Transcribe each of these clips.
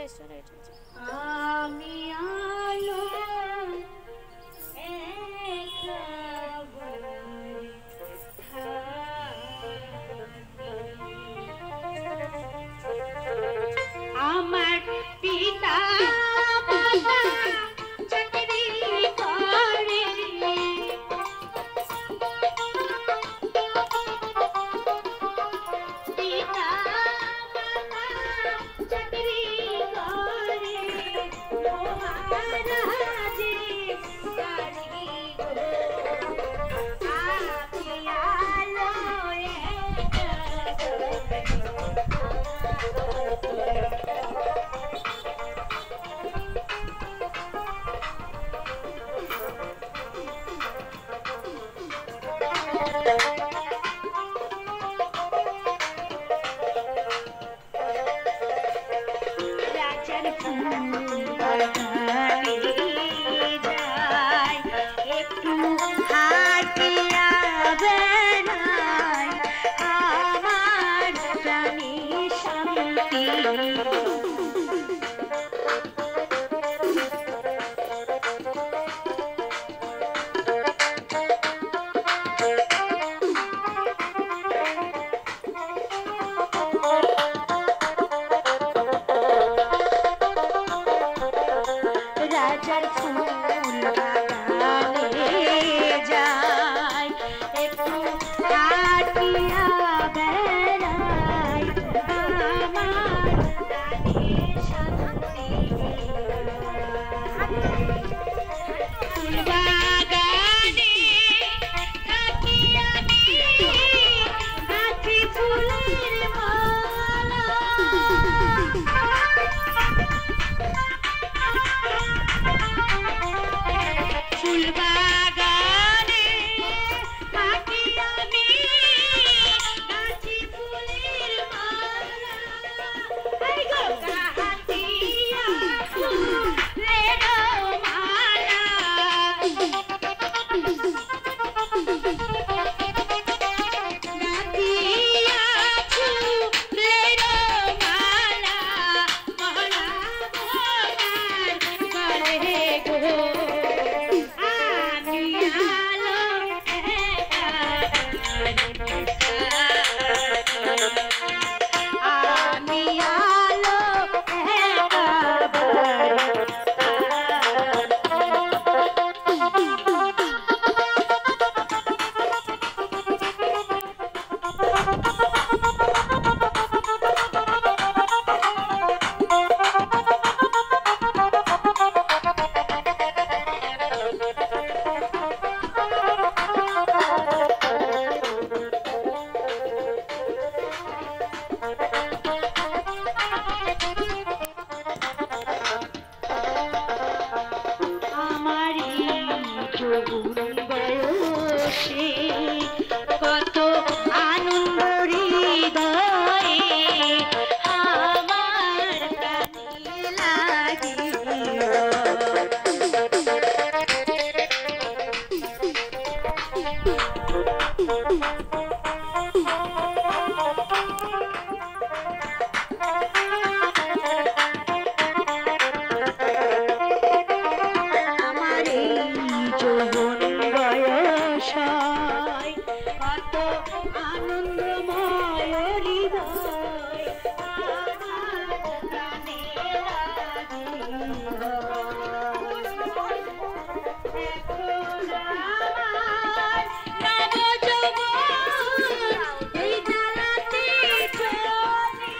আমি আলো আমার পিতা চাকরি করে পিতা চাকরি করে মহারাজে গাড়ি গো আমি আলো রাজার ফুল বাগানে যাই একটু হাঁটিয়া বেড়াই আমার প্রাণে শান্তি রাজার ফুল বাগানে যাই একটু হাঁটিয়া বেড়াই আমার প্রাণে শান্তি ফুল বাগানে থাকি আমি গাছি ফুলের মালা ফুল বাগানে থাকি আমি গাছি ফুলের মালা আই গো গাতিয়া ফুলের মালা গাতিয়া ফুলের মালা মহলা ভোগার করে গো আমি আলো আমি আলো আমারই যৌবন বয়সে কত আনন্দ হৃদয়ে আমার প্রাণে লাগিল আমার এই যৌবন বয়সায় কত আনন্দময় হৃদয় আমার প্রাণে লাগিল এখন আমার নবযৌবন এই জ্বালাতে চলে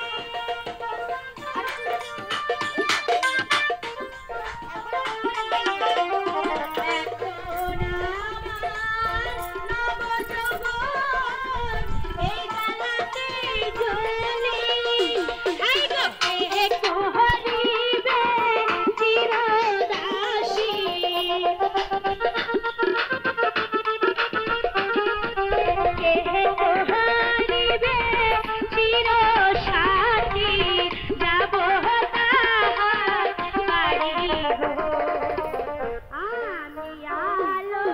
আমি আলো